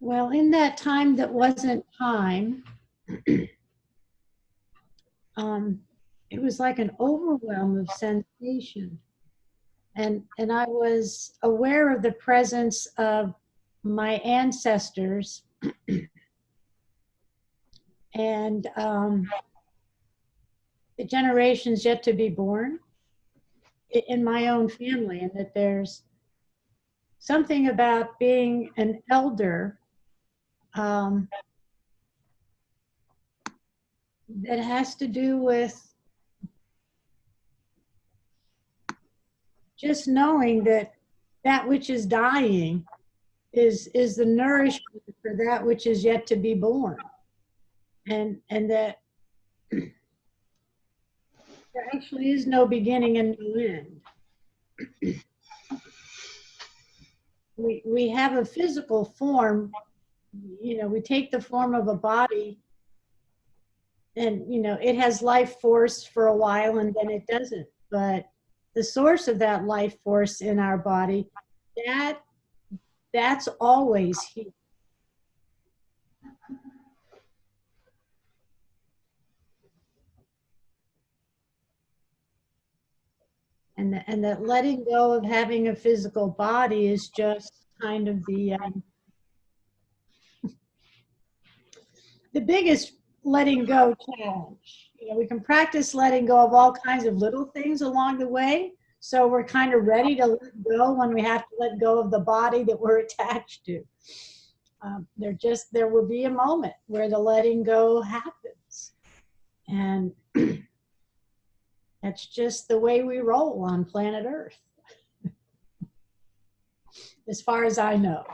Well, in that time that wasn't time, um, it was like an overwhelm of sensation. And I was aware of the presence of my ancestors and the generations yet to be born in my own family, and that there's something about being an elder um, that has to do with just knowing that that which is dying is the nourishment for that which is yet to be born, and that there actually is no beginning and no end. We have a physical form, we take the form of a body, and it has life force for a while and then it doesn't. But the source of that life force in our body, that that's always here. And that letting go of having a physical body is just kind of the biggest letting go challenge. We can practice letting go of all kinds of little things along the way. So we're kind of ready to let go when we have to let go of the body that we're attached to. There will be a moment where the letting go happens. And that's just the way we roll on planet Earth. As far as I know,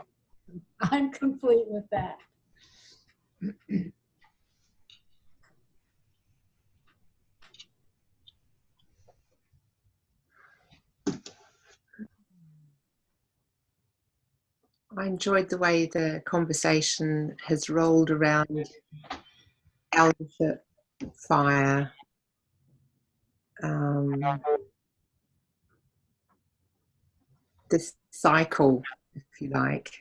I'm complete with that. I enjoyed the way the conversation has rolled around eldership, fire, this cycle, if you like.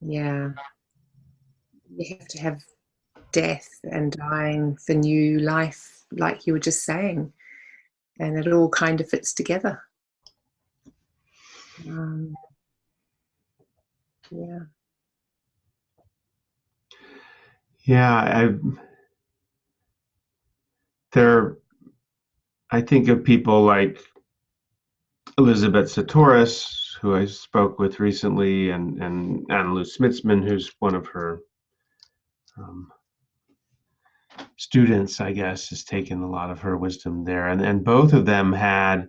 Yeah, you have to have death and dying for new life, like you were just saying, and it all kind of fits together. Yeah. Yeah, I think of people like Elizabeth Sahtouris, who I spoke with recently, and Annalou Smitsman, who's one of her students, I guess, has taken a lot of her wisdom there. And both of them had,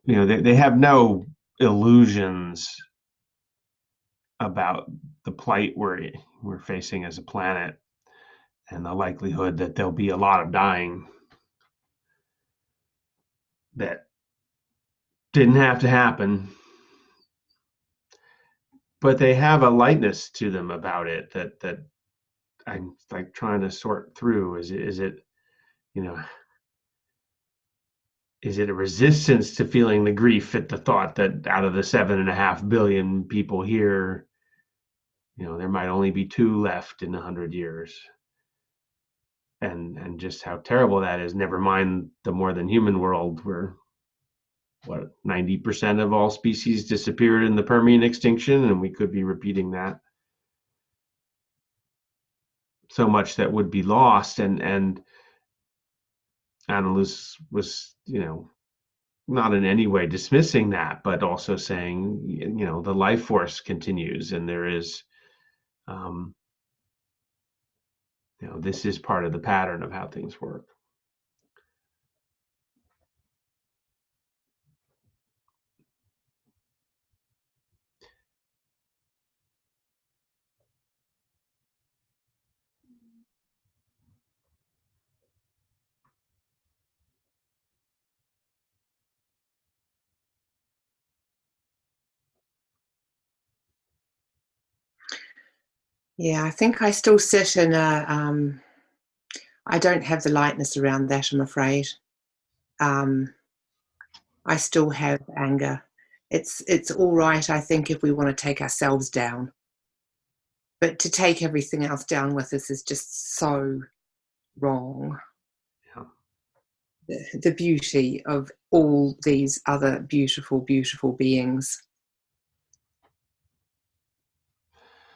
they have no illusions about the plight we're facing as a planet and the likelihood that there'll be a lot of dying that didn't have to happen. But they have a lightness to them about it that I'm like trying to sort through. Is it is it a resistance to feeling the grief at the thought that out of the 7.5 billion people here, there might only be 2 left in 100 years, and just how terrible that is. Never mind the more than human world, where 90% of all species disappeared in the Permian extinction, and we could be repeating that. So much that would be lost, and Annalise was, not in any way dismissing that, but also saying, the life force continues, and there is, this is part of the pattern of how things work. Yeah, I think I still sit in I don't have the lightness around that, I'm afraid. I still have anger It's all right, I think, if we want to take ourselves down. But to take everything else down with us is just so wrong. Yeah. The beauty of all these other beautiful, beautiful beings.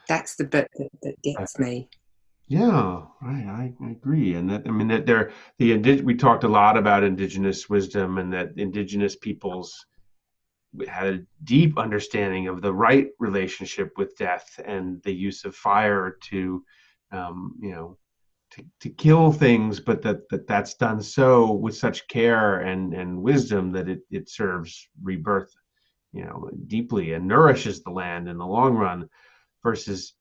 That's the bit that gets me. Yeah, I agree. And that, I mean, that we talked a lot about indigenous wisdom, and that indigenous peoples had a deep understanding of the right relationship with death and the use of fire to, you know, to kill things, but that's done so with such care and wisdom that it serves rebirth, you know, deeply, and nourishes the land in the long run, versus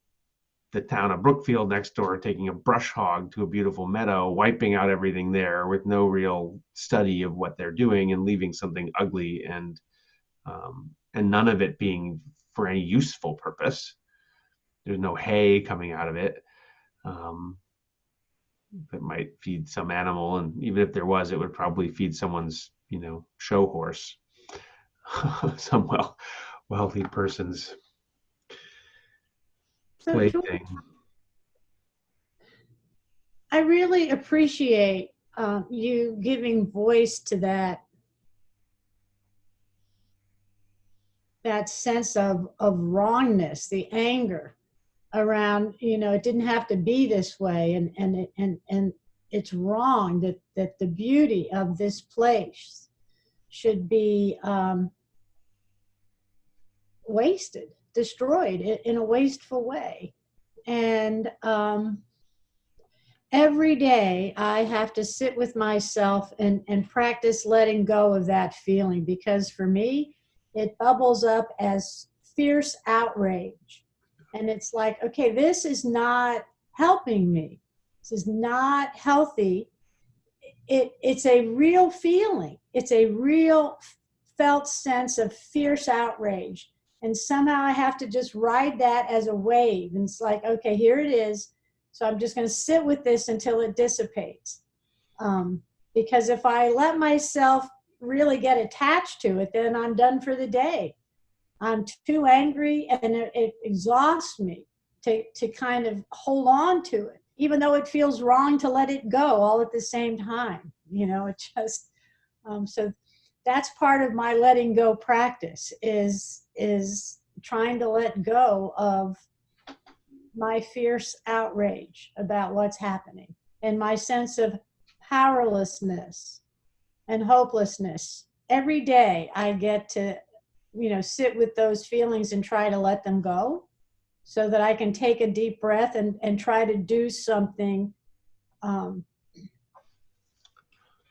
the town of Brookfield next door taking a brush hog to a beautiful meadow, wiping out everything there with no real study of what they're doing, and leaving something ugly, and none of it being for any useful purpose. There's no hay coming out of it that might feed some animal, and even if there was, it would probably feed someone's, you know, show horse, some wealthy person's So plaything. I really appreciate you giving voice to that sense of wrongness, the anger around, you know, it didn't have to be this way, and it's wrong that the beauty of this place should be wasted, destroyed in a wasteful way. And every day I have to sit with myself and practice letting go of that feeling, because for me, it bubbles up as fierce outrage. And it's like, okay, this is not helping me. This is not healthy. It's a real feeling. It's a real felt sense of fierce outrage. And somehow I have to just ride that as a wave. And it's like, okay, here it is. So I'm just going to sit with this until it dissipates. Because if I let myself really get attached to it, then I'm done for the day. I'm too angry, and it exhausts me to kind of hold on to it, even though it feels wrong to let it go all at the same time. You know, it just, so that's part of my letting go practice is trying to let go of my fierce outrage about what's happening, and my sense of powerlessness and hopelessness. Every day I get to, you know, sit with those feelings and try to let them go, so that I can take a deep breath and try to do something,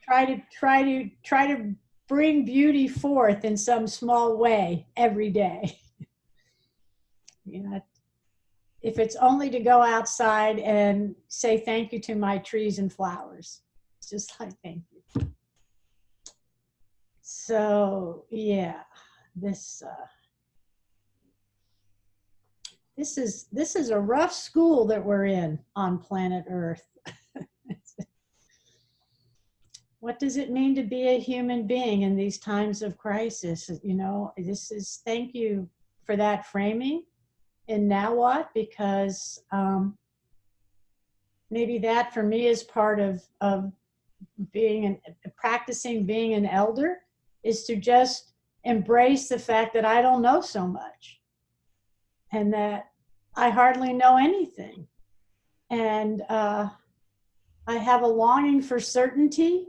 try to bring beauty forth in some small way every day. You know, if it's only to go outside and say thank you to my trees and flowers. It's just like, thank you. So yeah, this is a rough school that we're in on planet Earth. What does it mean to be a human being in these times of crisis? You know, this is, thank you for that framing. And now what? Because maybe that for me is part of practicing being an elder, is to just embrace the fact that I don't know so much, and that I hardly know anything. And I have a longing for certainty,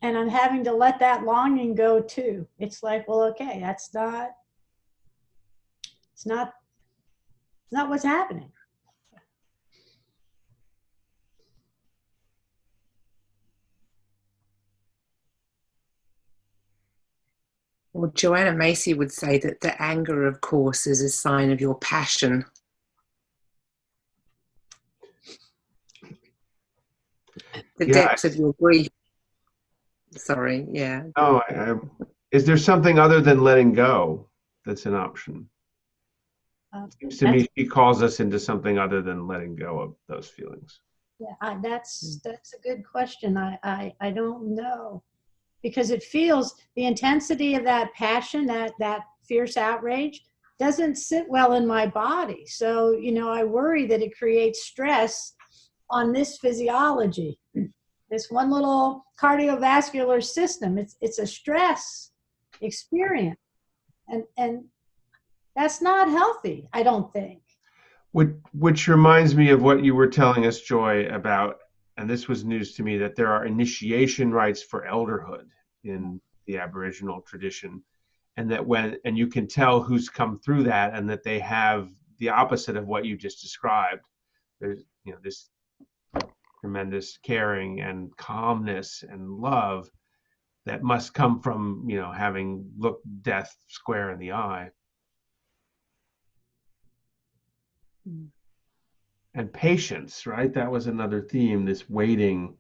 and I'm having to let that longing go too. It's like, well, okay, it's not what's happening. Well, Joanna Macy would say that the anger, of course, is a sign of your passion. The depth of your grief. Sorry, yeah. Oh, is there something other than letting go that's an option? Seems to me she calls us into something other than letting go of those feelings. Yeah, that's a good question. I don't know. because it feels the intensity of that passion, that fierce outrage doesn't sit well in my body. So, I worry that it creates stress on this physiology, this one little cardiovascular system. It's a stress experience. And that's not healthy, I don't think. Which reminds me of what you were telling us, Joy, about, and this was news to me, that there are initiation rites for elderhood in the Aboriginal tradition, and and you can tell who's come through that, and that they have the opposite of what you just described. There's, this tremendous caring and calmness and love that must come from, having looked death square in the eye. And patience, right? That was another theme, this waiting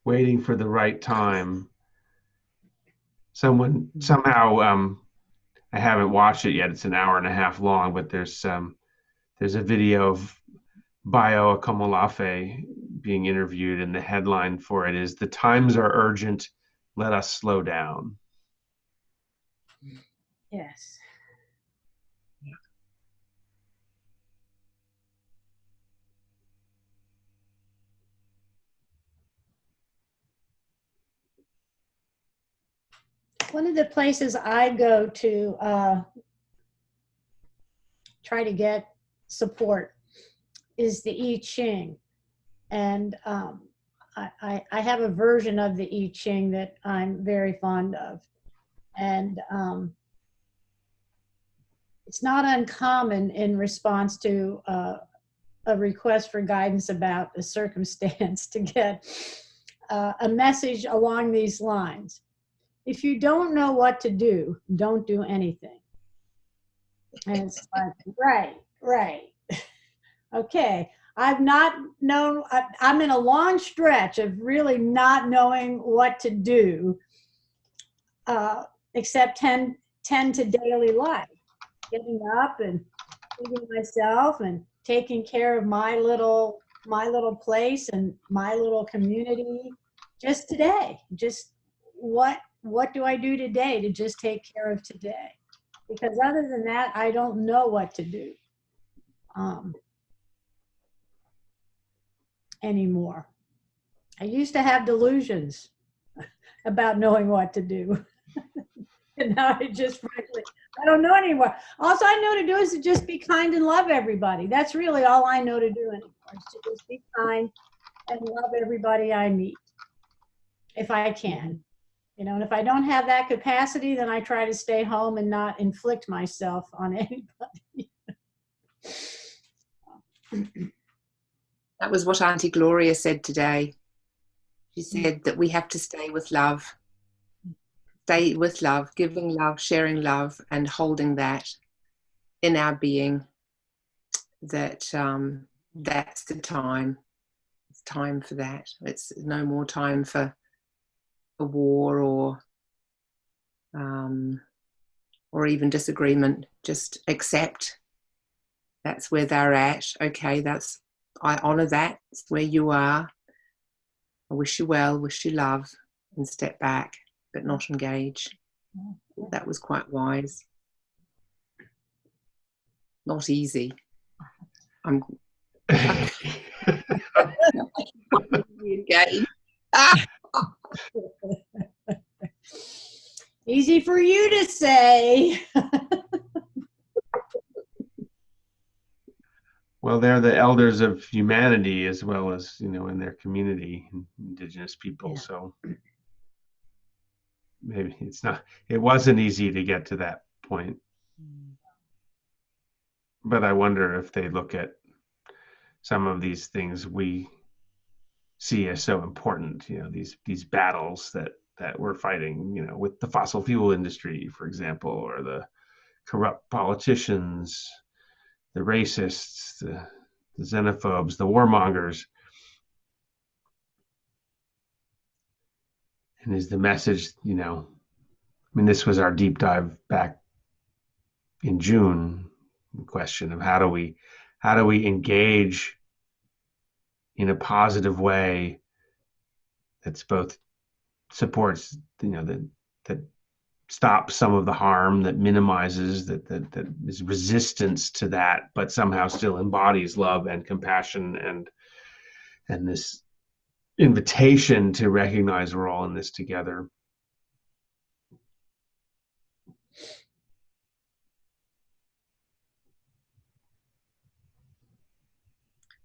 for the right time. Somehow, I haven't watched it yet. It's an hour and a half long, but there's a video of Bayo Akomolafe being interviewed, and the headline for it is "The times are urgent, let us slow down." Yes. One of the places I go to try to get support is the I Ching. And I have a version of the I Ching that I'm very fond of. And it's not uncommon in response to a request for guidance about a circumstance to get a message along these lines. If you don't know what to do, don't do anything. And it's like, right. Okay. I'm in a long stretch of really not knowing what to do, except tend to daily life, getting up and feeding myself and taking care of my little place and my little community. Just today, just what do I do today to just take care of today? Because other than that, I don't know what to do anymore. I used to have delusions about knowing what to do. And now I just frankly, I don't know anymore. All I know to do is to just be kind and love everybody. That's really all I know to do anymore, is to just be kind and love everybody I meet, if I can. And if I don't have that capacity, then I try to stay home and not inflict myself on anybody. That was what Auntie Gloria said today. She said that we have to stay with love, giving love, sharing love, and holding that in our being. That that's the time. It's time for that. It's no more time for a war or even disagreement. Just accept that's where they're at. Okay, I honor that. It's where you are. I wish you well, wish you love, and step back, but not engage. That was quite wise. Not easy. I'm again. Easy for you to say. Well, they're the elders of humanity as well as, in their community, Indigenous people. Yeah. So maybe it wasn't easy to get to that point. But I wonder if they look at some of these things we see as so important, these battles that we're fighting, with the fossil fuel industry, for example, or the corrupt politicians, the racists, the xenophobes, the warmongers. And is the message, this was our deep dive back in June, the question of how do we engage in a positive way that's both supports, that stops some of the harm, that minimizes, that is resistance to that, but somehow still embodies love and compassion and this invitation to recognize we're all in this together.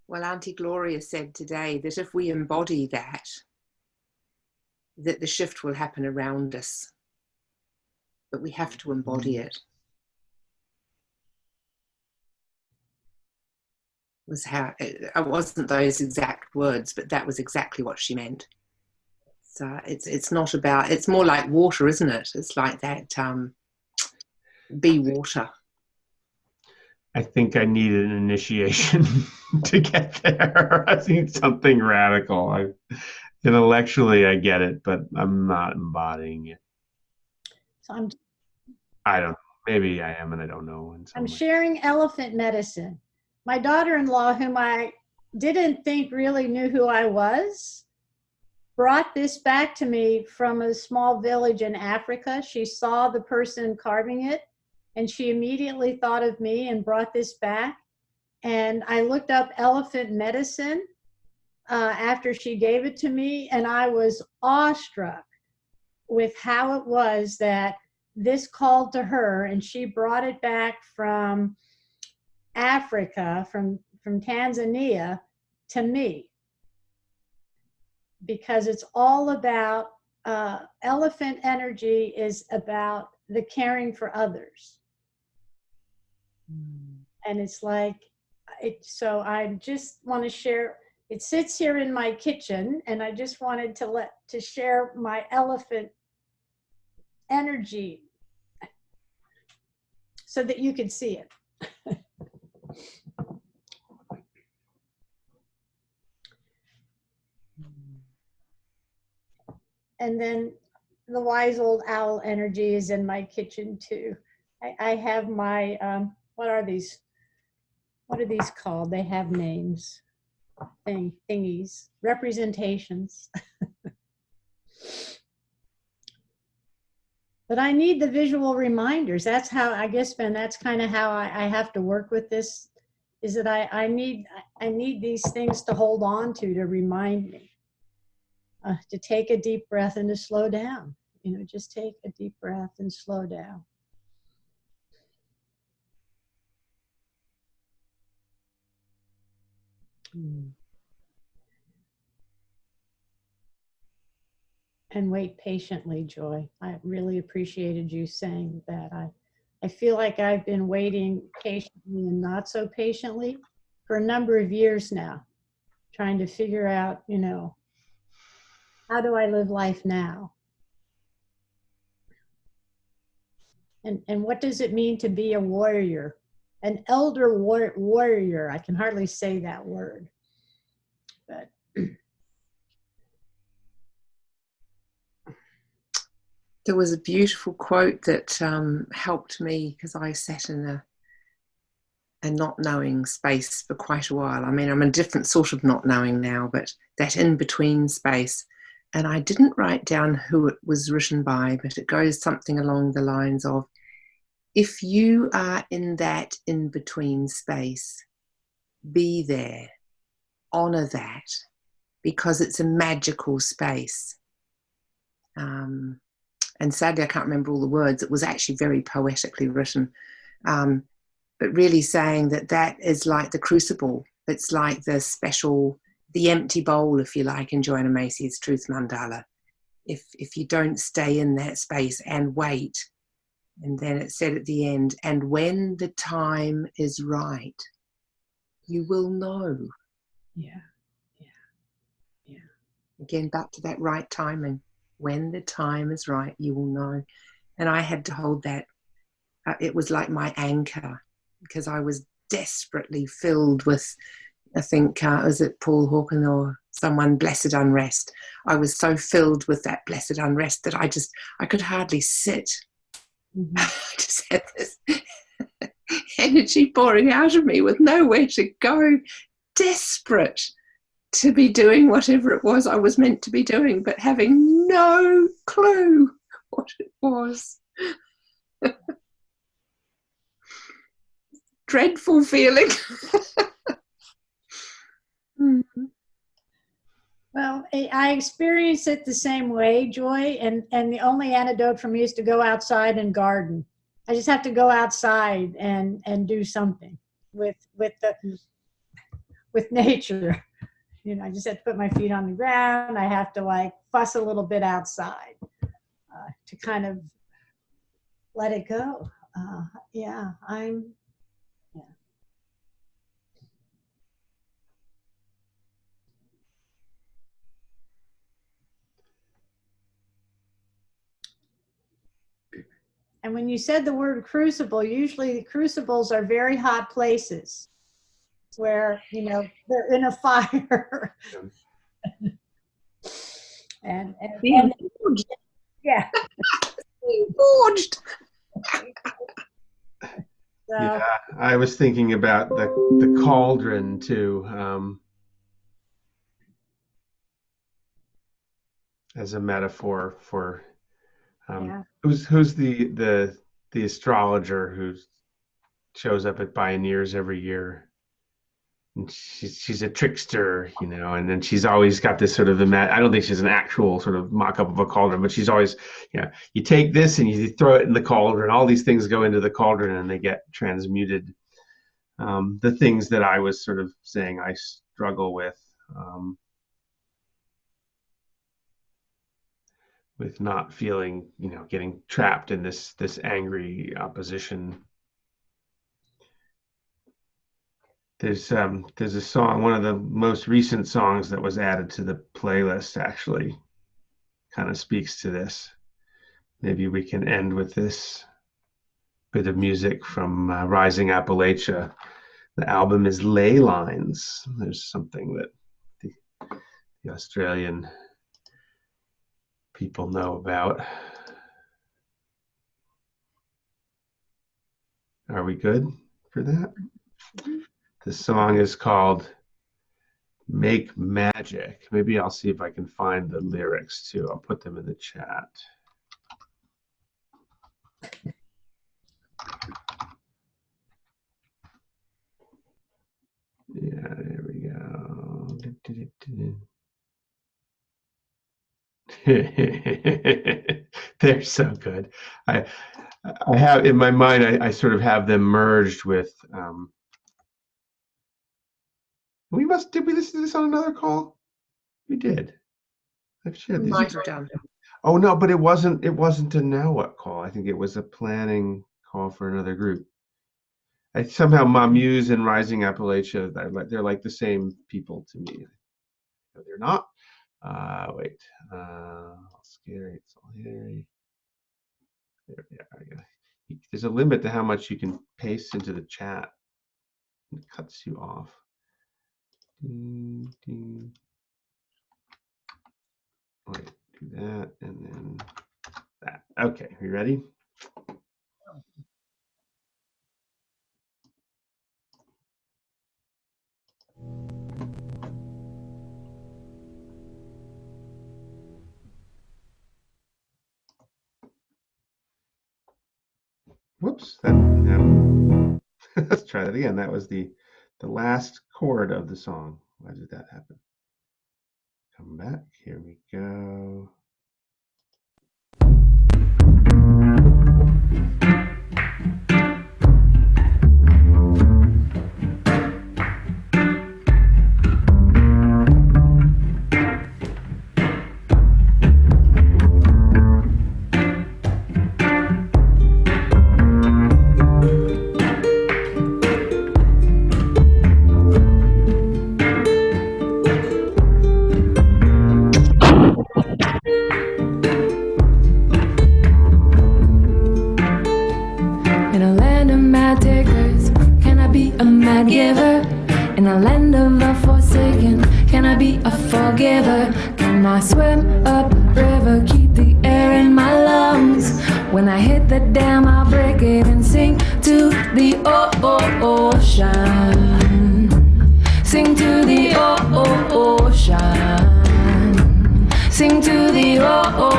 Well, Auntie Gloria said today that if we embody that the shift will happen around us, but we have to embody it. Was how it wasn't those exact words, but that was exactly what she meant. So it's not about, it's more like water, isn't it? It's like that, be water. I think I need an initiation to get there. I think something radical. Intellectually, I get it, but I'm not embodying it. So I don't. Maybe I am, and I don't know. I'm sharing elephant medicine. My daughter-in-law, whom I didn't think really knew who I was, brought this back to me from a small village in Africa. She saw the person carving it, and she immediately thought of me and brought this back. And I looked up elephant medicine after she gave it to me, and I was awestruck with how it was that this called to her, and she brought it back from Africa, from Tanzania to me, because it's all about elephant energy is about the caring for others. And it's like, so I just want to share, it sits here in my kitchen, and I just wanted to share my elephant energy so that you could see it. And then the wise old owl energy is in my kitchen too. I have my, what are these called? They have names, thingies, representations. But I need the visual reminders. That's how, I guess, Ben, that's kind of how I have to work with this, is that I need these things to hold on to remind me to take a deep breath and to slow down. Just take a deep breath and slow down. And wait patiently, Joy. I really appreciated you saying that. I feel like I've been waiting patiently and not so patiently for a number of years now, trying to figure out, how do I live life now? And what does it mean to be a warrior? An elder warrior. I can hardly say that word, but there was a beautiful quote that helped me, because I sat in a not knowing space for quite a while. I mean, I'm in a different sort of not knowing now, but that in-between space. And I didn't write down who it was written by, but it goes something along the lines of, if you are in that in-between space, be there, honor that, because it's a magical space. And sadly, I can't remember all the words. It was actually very poetically written, but really saying that is like the crucible. It's like the empty bowl, if you like, in Joanna Macy's Truth Mandala. If you don't stay in that space and wait, and then it said at the end, and when the time is right, you will know. Yeah. Again, back to that right timing. When the time is right, you will know. And I had to hold that. It was like my anchor, because I was desperately filled with, I think, was it Paul Hawken or someone, blessed unrest. I was so filled with that blessed unrest that I could hardly sit. Mm-hmm. I just had this energy pouring out of me with nowhere to go, desperate to be doing whatever it was I was meant to be doing, but having no clue what it was. Dreadful feeling. Well, I experience it the same way, Joy, and the only antidote for me is to go outside and garden. I just have to go outside and do something with nature. You know, I just have to put my feet on the ground. I have to like fuss a little bit outside to kind of let it go. Yeah. And when you said the word crucible, usually the crucibles are very hot places where, you know, they're in a fire. and yeah. Forged. So, Yeah, I was thinking about the cauldron too, as a metaphor for yeah. who's the astrologer who shows up at Pioneers every year. And she's a trickster, you know, and then she's always got this sort of I don't think she's an actual sort of mock-up of a cauldron, but she's always, you know, you take this and you throw it in the cauldron. All these things go into the cauldron and they get transmuted. The things that I was sort of saying I struggle with not feeling, you know, getting trapped in this angry opposition. There's a song, one of the most recent songs that was added to the playlist actually kind of speaks to this. Maybe we can end with this bit of music from Rising Appalachia. The album is Ley Lines. There's something that the Australian people know about. Are we good for that? The song is called Make Magic. Maybe I'll see if I can find the lyrics too. I'll put them in the chat. Yeah, there we go. They're so good. I have in my mind, I sort of have them merged with did we listen to this on another call? We did. I've shared these. Might have done. Oh no, but it wasn't a Now What call. I think it was a planning call for another group. Somehow Mamuse and Rising Appalachia, they're like the same people to me. No, they're not. Wait. Scary. It's all hairy. There we are. There's a limit to how much you can paste into the chat. It cuts you off. Wait, do that and then that. Okay, are you ready? Whoops. Let's try that again. That was the last chord of the song. Why did that happen? Come back. Here we go. In a land of the forsaken, can I be a forgiver? Can I swim up river, keep the air in my lungs? When I hit the dam, I'll break it and sing to the ocean. Sing to the ocean. Sing to the ocean.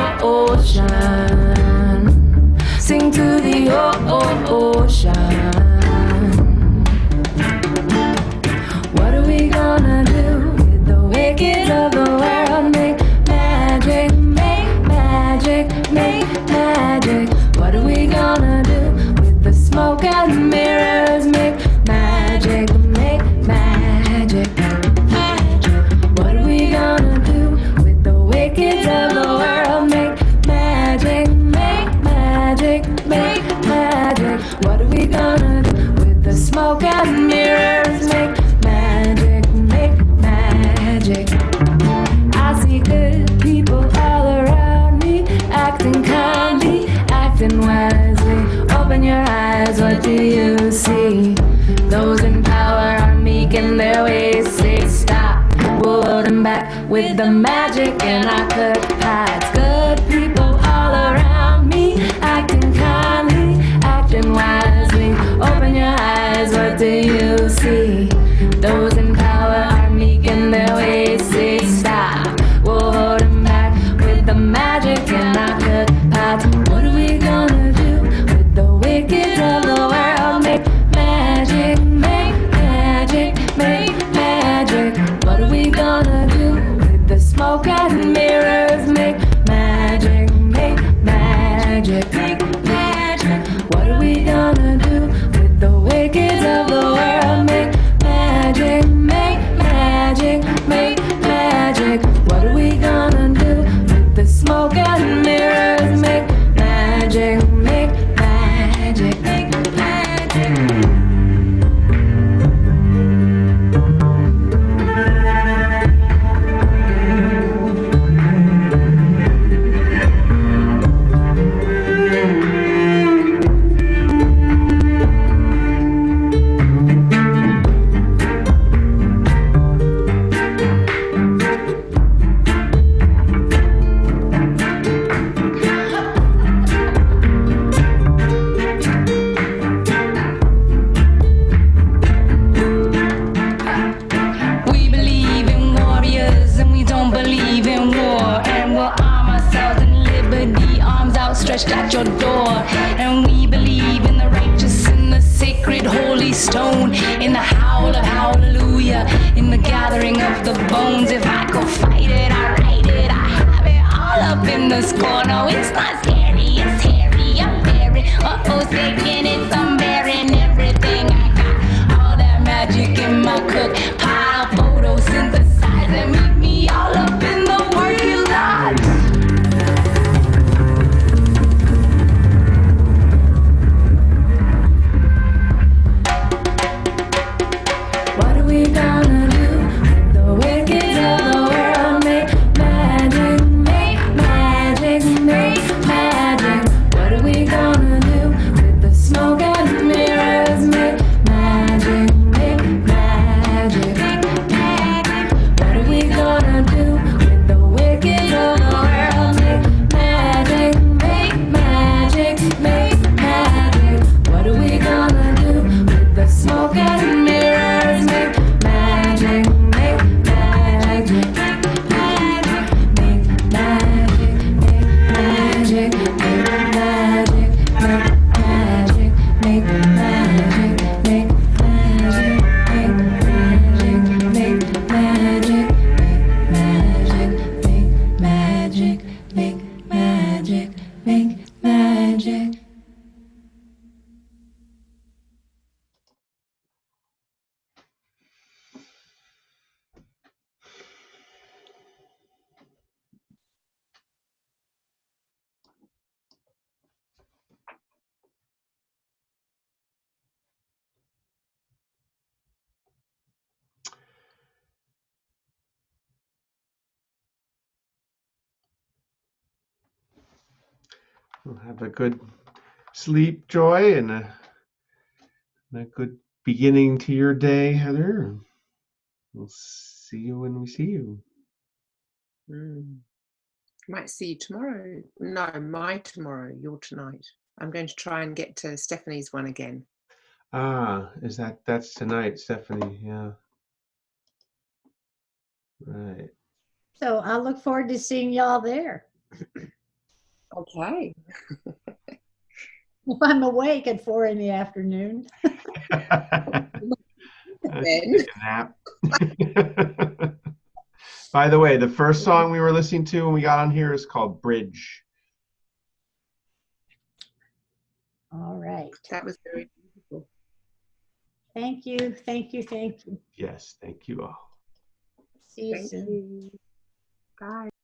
ocean. What are we gonna do with the wicked of the world? Make magic, make magic, make magic. What are we gonna do with the smoke and mirrors? Make magic, make magic, magic. What are we gonna do with the wicked of the world? Make magic, make magic, make magic. What are we gonna do with the smoke and mirrors? Make magic, make magic. I see good people all around me, acting kindly, acting wisely. Open your eyes, what do you see? Those in power are meek in their ways. Say stop, we'll hold them back with the magic in our good hearts. Good people all around me, acting kindly, acting wisely. Open your eyes, what do you see? Those in power are meek in their ways. Say stop, we'll hold them back with the magic in our good hearts. What are we gonna do with the wicked of the world? Make magic, make magic, make magic. What are we gonna do with the smoke and mirrors? Make magic, make magic, make magic. What are we gonna do with the wicked of the world? Make magic, make magic, make magic. What are we gonna do with the smoke and mirrors? Make magic, make magic, make magic. We believe in warriors and we don't believe in war. And we'll arm ourselves in liberty, arms outstretched at your door. And we believe in the righteous, in the sacred holy stone, in the howl of hallelujah, in the gathering of the bones. If I go fight it, I write it, I have it all up in the score. No, it's not scary, it's hairy, I'm very, taking it, I'm bearing everything I got. All that magic in my cook pot, photosynthesize and meet me all up in the parking lot. What are we gonna do with the wicked of the world? Make magic, make magic, make magic. What are we gonna do with the smoke and mirrors? Make magic, make magic, make magic. What are we gonna do with the wicked of the world? Make magic, make magic, make magic. What are we gonna do with the smoke and mirrors? Make magic, make magic, make magic, make magic, make magic, make magic, make magic, make magic, make magic, make magic, make magic, make magic, make magic, make magic. Well, have a good sleep, Joy, and a good beginning to your day, Heather. We'll see you when we see you. Might see you tomorrow. No, my tomorrow, your tonight. I'm going to try and get to Stephanie's one again. Ah, that's tonight, Stephanie? Yeah. Right. So I look forward to seeing y'all there. Okay. if I'm awake at 4 in the afternoon. Take a nap. By the way, the first song we were listening to when we got on here is called Bridge. All right. That was very beautiful. Thank you. Thank you. Thank you. Yes, thank you all. See you Thank soon. you. Bye.